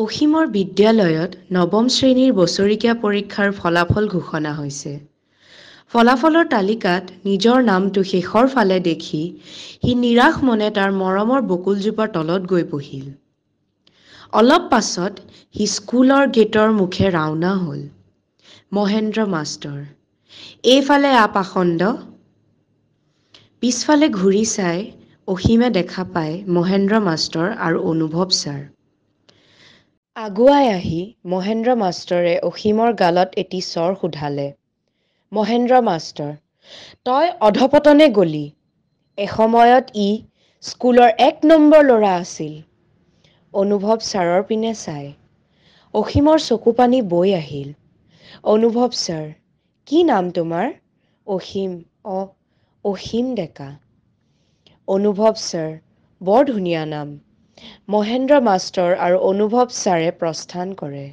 অসীমৰ বিদ্যালয়ত নৱম শ্ৰেণীৰ বছৰেকীয়া পৰীক্ষাৰ ফলাফল ঘোষণা হৈছে। ফলাফলৰ তালিকাত নিজৰ নামটো শেষৰ ফালে দেখি সি নিৰাশ মনে তাৰ মৰমৰ বকুলজোপাৰ তলত গৈ বহিল। অলপ পাছত সি স্কুলৰ গেটৰ মুখে ৰাওনা হ'ল। মহেন্দ্ৰ মাষ্টৰ, এইফালে আ পাখণ্ড। পিছফালে ঘূৰি চাই অসীমে দেখা পায় মহেন্দ্ৰ মাষ্টৰ আৰু অনুভৱ ছাৰ। আগুৱাই আহি মহেন্দ্ৰ মাষ্টৰে অসীমৰ গালত এটি চৰ সোধালে। মহেন্দ্ৰ মাষ্টৰ, তই অধপতনে গলি। এসময়ত ই স্কুলৰ ১ নম্বৰ ল'ৰা আছিল। অনুভৱ ছাৰৰ পিনে চাই। অসীমৰ চকুপানী বৈ আহিল। অনুভৱ ছাৰ, কি নাম তোমাৰ? অসীম, অসীম ডেকা। অনুভৱ ছাৰ, বৰ ধুনীয়া নাম। মহেন্দ্ৰ মাষ্টৰ আৰু অনুভৱ ছাৰে প্ৰস্থান কৰে।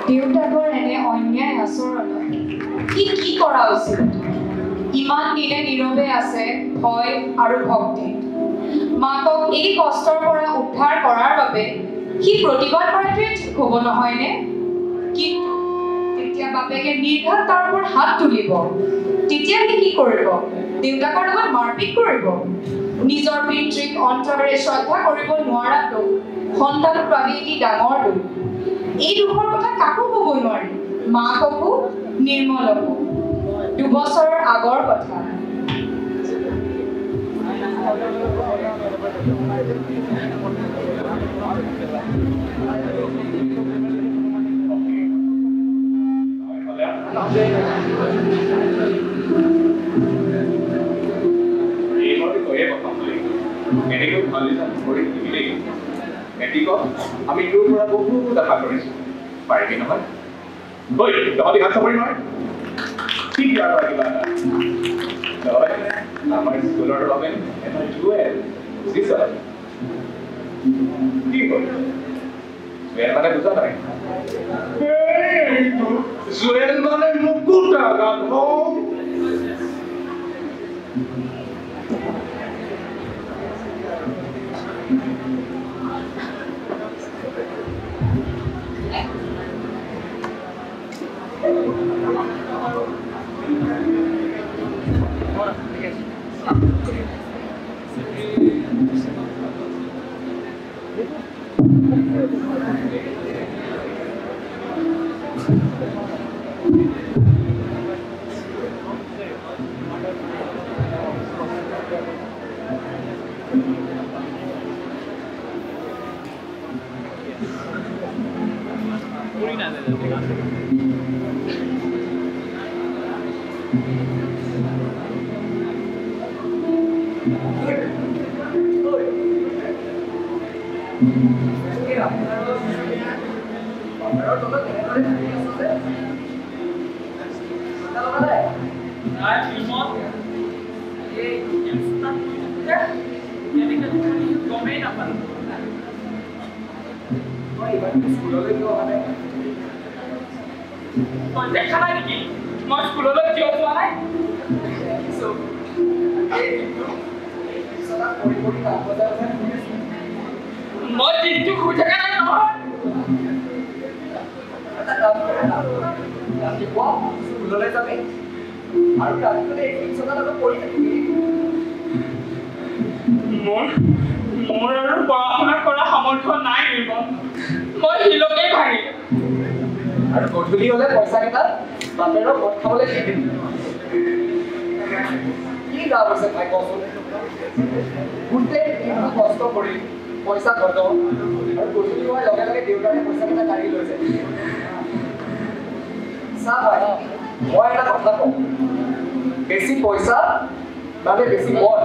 দেউতাকৰ এনে অন্যায় আচৰণ কি কৰা উচিত? ইমান দিনে নীৰৱে আছে ভয় আৰু ভক্তিত মাকক এই কষ্টৰ পৰা উদ্ধাৰ কৰাৰ বাবে সি প্ৰতিবাদ কৰাটোৱে ঠিক হ'ব নহয়নে? কিন্তু তেতিয়া বাপেকে নিৰ্ঘাত তাৰ ওপৰত হাত তুলিব, তেতিয়া সি কি কৰিব? দেউতাকৰ লগত মাৰপিট কৰিব। নিজৰ পিতৃক অন্তৰেৰে শ্ৰদ্ধা কৰিব নোৱাৰাটো সন্তানৰ বাবে এটি ডাঙৰ দুখ। এই দুখৰ কথা কাকো ক'ব নোৱাৰি, মাককো নিৰ্মলকো। 2 বছৰৰ আগৰ কথা। আমি তোৰ পৰা বহুত আশা কৰিছো, পাৰিবি নহয়? ঐ তহঁতি হাত চাপৰি নহয়, ঠিক কিবা এটা তই আমাৰ স্কুলৰ বাবে এটা জুৱেল বুজিছ? কি হ'ল জুৱেল মানে বুজা নাই? জুৱেল মানে মুকুতা গাধ। দেখা নাই নেকি মই স্কুললৈ কিয় যোৱা নাই? মই দিনটো শুই থকা নাই নহয়। ৰাতিপুৱা স্কুললৈ যাবি আৰু ৰাতিপুৱা পঢ়ি থাকিবি। মোৰ আৰু পঢ়া শুনা কৰা সামৰ্থ্য নাই নিৰ্মল। মই শিলকেই ভাঙিম আৰু গধূলি হ'লে পইচা কেইটা বাপেৰক ঘৰত খাবলৈ দি দিম। কি লাভ আছে ভাই কচোন? গোটেই দিনটো কষ্ট কৰি পইচা ঘটো আৰু গধূলি হোৱাৰ লগে লগে দেউতাৰে পইচা কেইটা কাঢ়ি লৈ যায়। চা ভাই, মই এটা কথা কওঁ, বেছি পইচা মানে বেছি মদ,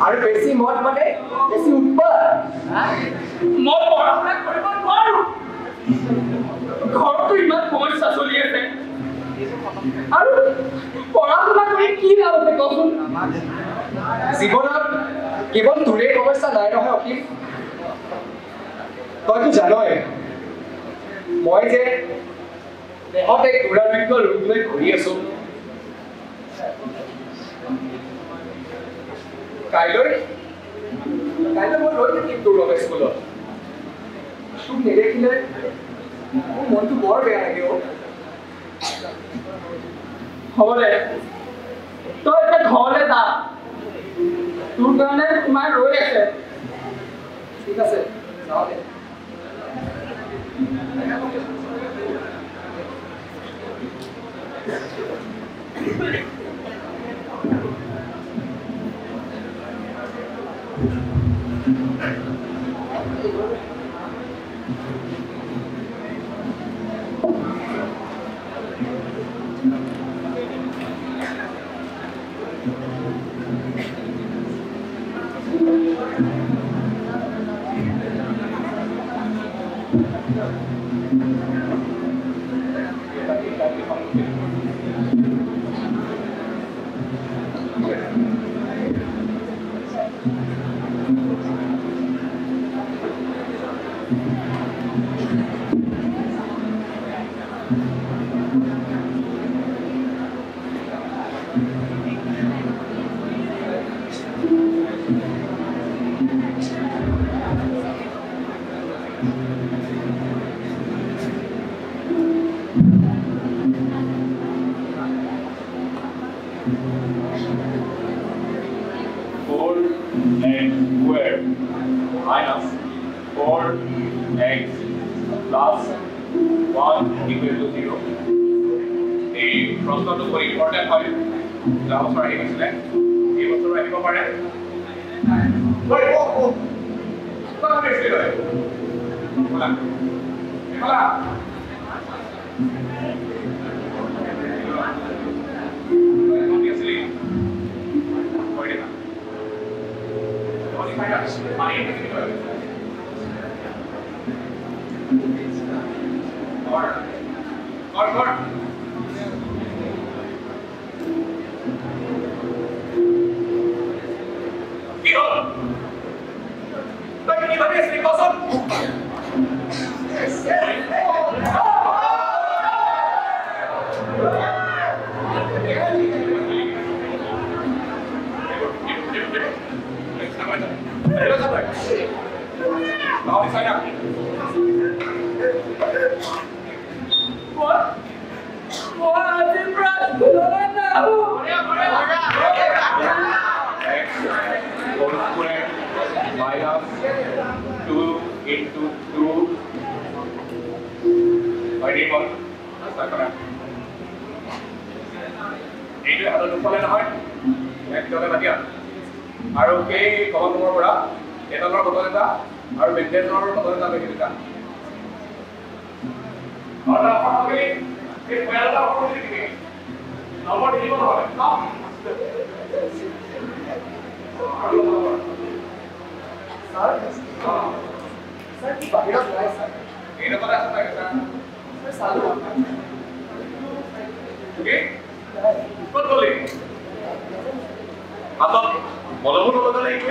আৰু বেছি মদ মানে বেছি উৎপাত। মই পঢ়া শুনা কৰিব নোৱাৰো। ঘৰতো ইমান সমস্যা চলি আছে আৰু পঢ়া শুনা কৰি কি লাভ আছে কচোন? জীৱনত কেৱল তোৰে সমস্যা নাই নহয় অসীম। তইতো জানই মই যে দেহত এক দুৰাৰোগ্য ৰোগ লৈ ঘূৰি আছো। কাইলৈ মই লৈ থাকিম তোৰ বাবে স্কুলত। তোক নেদেখিলে মোৰ মনটো বৰ বেয়া লাগে। হ'ব দে, তই এতিয়া ঘৰলৈ যা, তোৰ কাৰণে তোমাৰ ৰৈ আছে। ঠিক আছে, যাওঁ দে। plus 1 equal to 0. এই প্ৰশ্নটো খুব ইম্পৰ্টেণ্ট হয় যোৱা বছৰ আহি গৈছিলে এই বছৰ আহিব পাৰে আৰু সেই কলমৰ পৰা এটালৰ বটল এটা আৰু বেণ্ডেজৰ বটল এটা বেগি দিতা আৰু আপুনি এই পেলাটা আপুনি দিবি নম্বৰ দিব নহয় স্যাৰ কি বাহিৰত নাই স্যার এইটো কথা আছে এটা স্যার চালু ওকে ক'ত গলি হাতত মলমো ল'ব লাগিব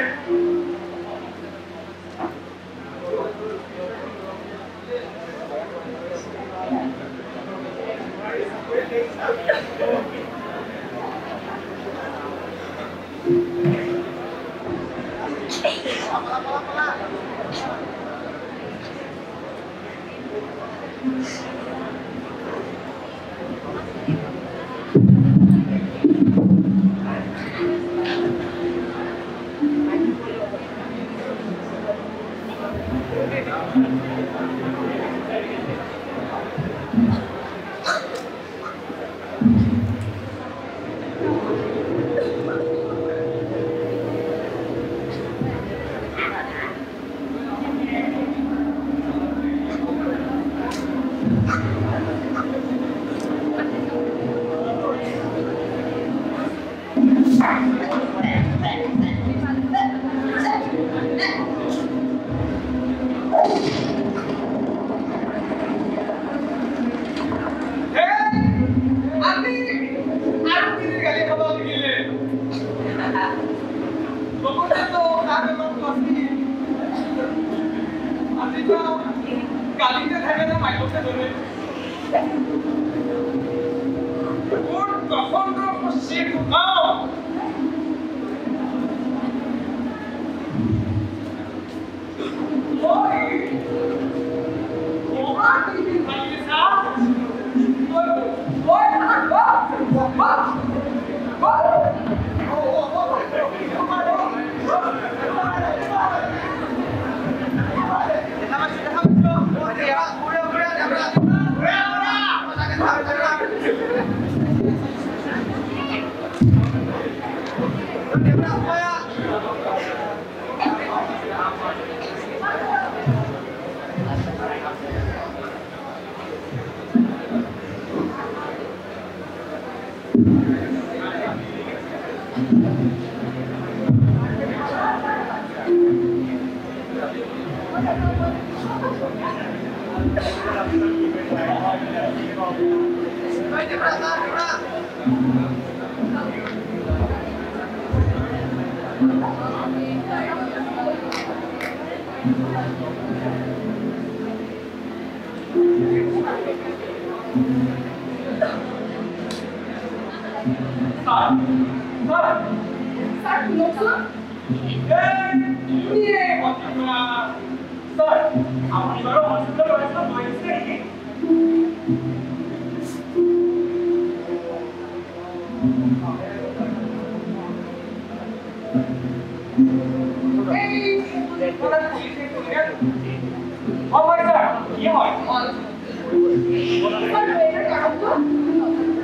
Oh my God! নহয়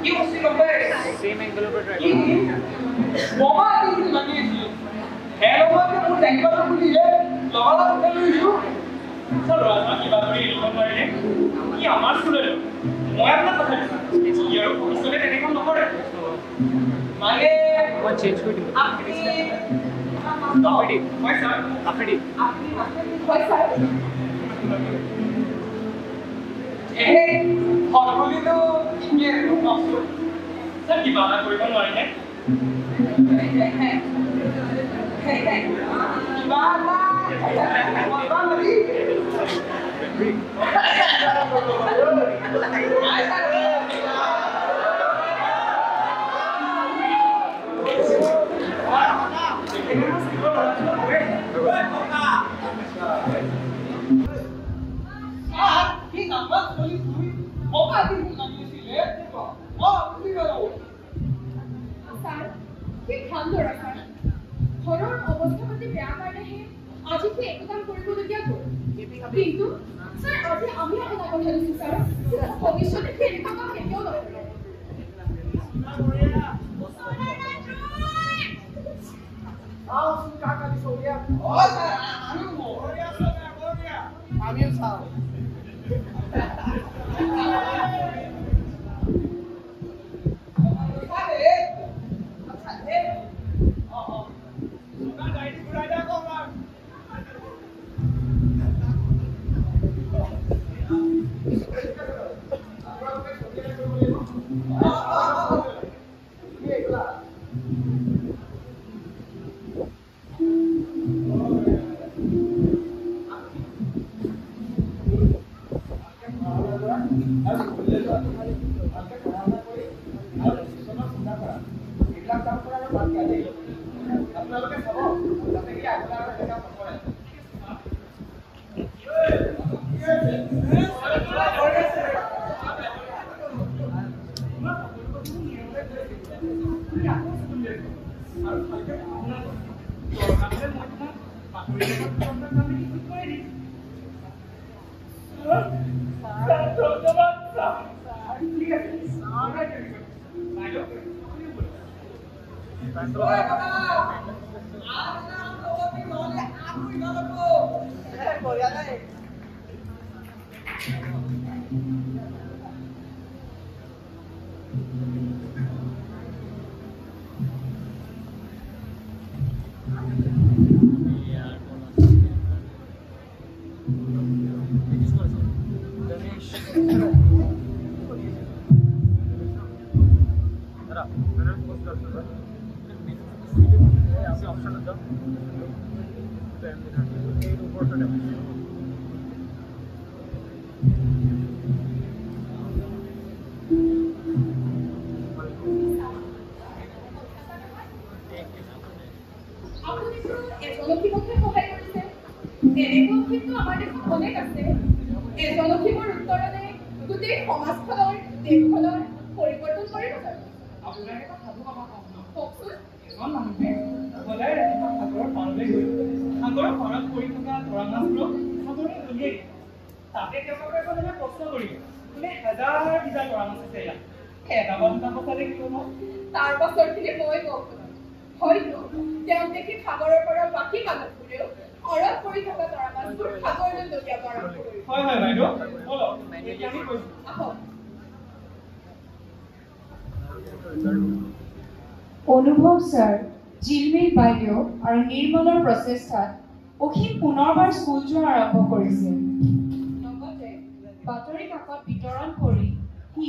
কি বস্তু গম পাই বোমা দি লাগি আছিল হেলমেট মোৰ টেংকৰ খুলিলে লগালগ খেলিছো সৰ ৰাজা কিবা কৰি লিখিব নোৱাৰিলে কি আমাৰ স্কুলৰে মই আপোনাক কথা দিছো ইয়াৰ পিছতে তেনেকুৱা নকৰে মানে মই চেঞ্জ কৰি দিম আপুনি আপনি হয় স্যাৰ আপনি হয় স্যাৰ এই হলগুলিটো ইকে নষ্ট স্যাৰ কিবা এটা কৰিব নোৱাৰিনে ঘৰৰ অৱস্থা পাতি বেয়া কাৰণেহে আজি কি একো কাম কৰিবলগীয়া হ'ল কিন্তু ছাৰ আজি আমি এটা কথা দিছোঁ ছাৰ ভৱিষ্যতে এনেকুৱা কাম কেতিয়াও নকৰে আমিও চাওঁ অনুভৱ ছাৰ জিলমিল বাইদেউ আৰু নিৰ্মলৰ প্ৰচেষ্টাত অসীম পুনৰবাৰ স্কুল যোৱা আৰম্ভ কৰিছিল লগতে বাতৰি কাকত বিতৰণ কৰি সি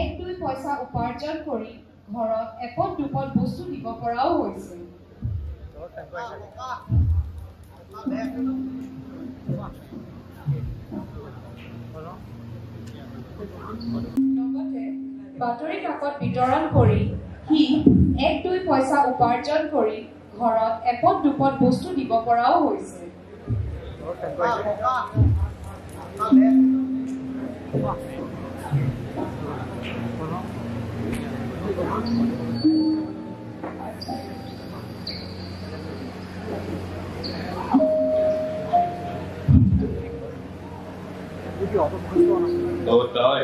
1-2 পইচা উপাৰ্জন কৰি ঘৰত এপদ দুপদ বস্তু দিব পৰাও হৈছিল লগতে বাতৰি কাকত বিতৰণ কৰি সি 1-2 পইচা উপাৰ্জন কৰি ঘৰত এপদ দুপদ বস্তু দিব পৰাও হৈছে তই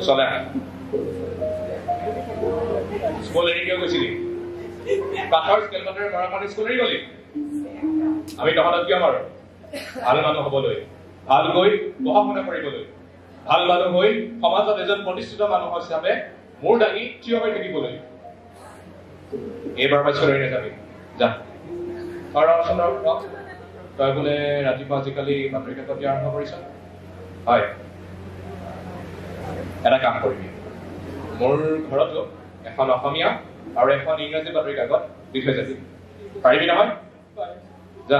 চলে স্কুল এৰি কিয় গৈছিলি কাঠৰ স্কেল কাঠেৰে মৰা কাৰণে স্কুল এৰি গলি আমি তহঁতক কিয় মাৰো ভাল মানুহ হ'বলৈ ভালকৈ পঢ়া শুনা কৰিবলৈ ভাল মানুহ হৈ সমাজত এজন প্ৰতিষ্ঠিত মানুহ হিচাপে মূৰ দাঙি থিয় হৈ থাকিবলৈ এইবাৰ স্কুল এৰি নাযাবি যা তই বোলে ৰাতিপুৱা আজিকালি বাতৰি কাকত দিয়া আৰম্ভ কৰিছ হয় এটা কাম কৰিবি মোৰ ঘৰতো এখন অসমীয়া আৰু এখন ইংৰাজী বাতৰি কাকত দি থৈ যাবি পাৰিবি নহয় যা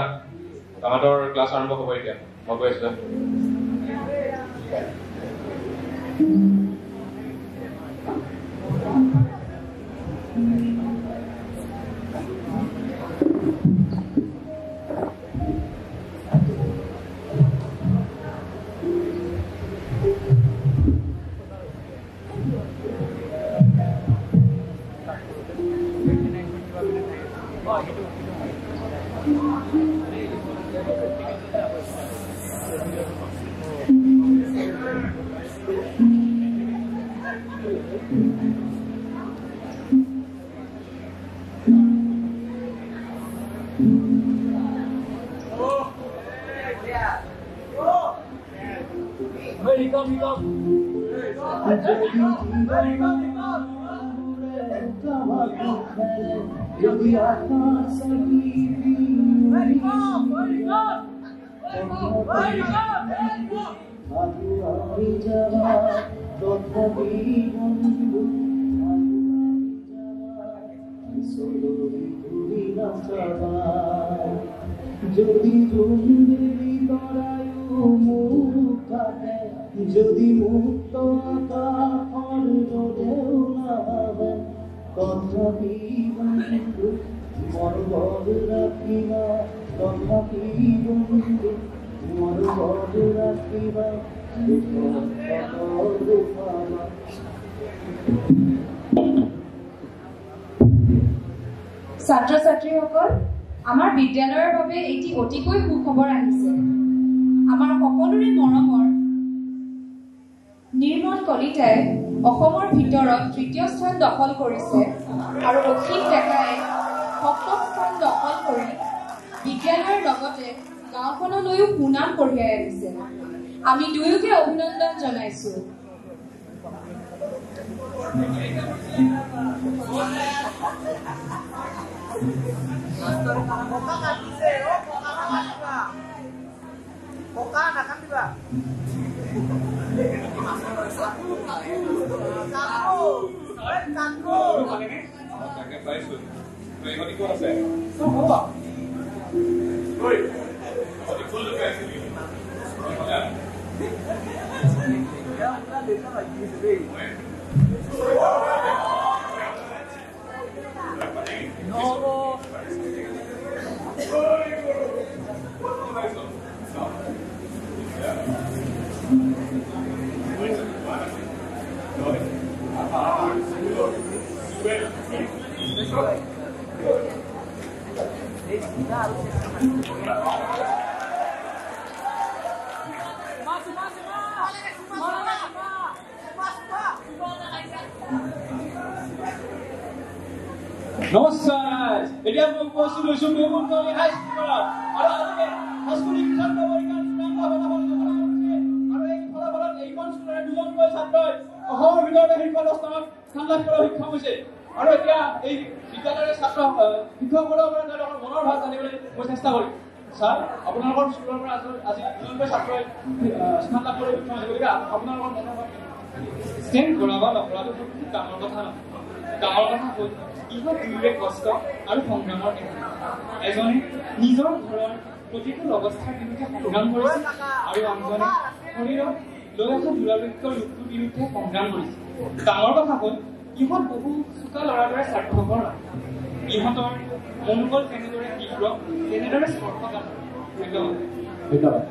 তাহাঁতৰ ক্লাছ আৰম্ভ হ'ব এতিয়া মই গৈ আছো যদি মুক্ত আকাশৰ ৰদেও নাভাবে তথাপি বন্ধু মোৰ বল ৰাখিবা তথাপি বন্ধু মোৰ বল ৰাখিবা ছাত্ৰ ছাত্ৰীসকল আমাৰ বিদ্যালয়ৰ বাবে এটি অতিকৈ সুখবৰ আহিছে আমাৰ সকলোৰে মৰমৰ নিৰ্মল কলিতাই অসমৰ ভিতৰত তৃতীয় স্থান দখল কৰিছে আৰু অসীম ডেকাই সপ্তম স্থান দখল কৰি বিদ্যালয়ৰ লগতে গাঁওখনলৈও সুনাম কঢ়িয়াই আনিছে আমি দুয়োকে অভিনন্দন জনাইছো নমস্কাৰ এতিয়া মই উপস্থিত হৈছো মেমুনকলি হাইস্কুলত আৰু আজিকে হাইস্কুল শিক্ষান্ত পৰীক্ষাৰ চূড়ান্ত ফলাফল ঘোষণা কৰিছে আৰু এই ফলাফলত এইখন স্কুলৰে দুজনকৈ ছাত্ৰই অসমৰ ভিতৰতে শীৰ্ষ স্থানত স্থান লাভ কৰাৰ সক্ষম হৈছে আৰু এতিয়া এই বিদ্যালয়ৰ ছাত্ৰ শিক্ষকসকলৰ পৰা তেওঁলোকৰ মনৰ ভাৱ জানিবলৈ মই চেষ্টা কৰিম ছাৰ আপোনালোকৰ স্কুলৰ পৰা আজি দুজনকৈ ছাত্ৰই স্থান লাভ কৰিবলৈ সক্ষম হৈছে গতিকে আপোনালোকৰ মনৰ ভাৱ ষ্টেণ্ড কৰা বা নকৰাটো খুব ডাঙৰ কথা নহয় ডাঙৰ কথা হ'ল ইহঁত দুয়োৰে কষ্ট আৰু সংগ্ৰামৰ এজনে নিজৰ ঘৰৰ প্ৰতিকূল অৱস্থাৰ বিৰুদ্ধে সংগ্ৰাম কৰিছে আৰু আনজনে শৰীৰত লৈ অহা দুৰাৰোগ্য ৰোগটোৰ বিৰুদ্ধে সংগ্ৰাম কৰিছে ডাঙৰ কথা হ'ল ইহঁত বহু চোকা ল'ৰাৰ দৰে স্বাৰ্থপৰ নহয় ইহঁতৰ মনোবল কেনেদৰে তীব্ৰ তেনেদৰে স্পৰ্শকাতৰ ধন্যবাদ ধন্যবাদ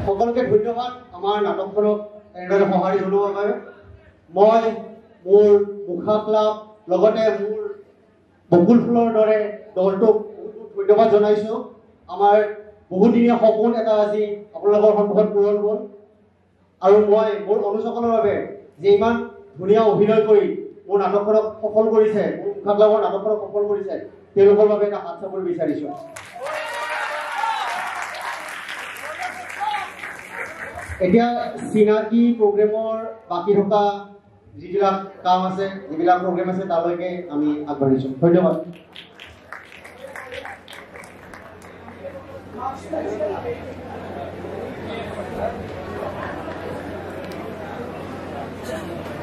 সকলকে ধন্যবাদ আমাৰ নাটকখনক এনেদৰে সঁহাৰি জনোৱাৰ বাবে। মই মোৰ মুখা ক্লাব লগতে মোৰ বকুল ফুলৰ দৰে দলটোক বহুত ধন্যবাদ জনাইছোঁ। আমাৰ বহুদিনীয়া সপোন এটা আজি আপোনালোকৰ সন্মুখত পূৰণ হ'ল আৰু মই মোৰ অনুচকলৰ বাবে যে ইমান ধুনীয়া অভিনয় কৰি মোৰ নাটকখনক সফল কৰিছে, মোৰ মুখা ক্লাবৰ নাটকখনক সফল কৰিছে, তেওঁলোকৰ বাবে এটা হাত চাপৰি বিচাৰিছোঁ। এতিয়া চিনাকি প্ৰগ্ৰেমৰ বাকী থকা যিবিলাক কাম আছে, যিবিলাক প্ৰগ্ৰেম আছে তালৈকে আমি আগবাঢ়িছোঁ। ধন্যবাদ। Thank you.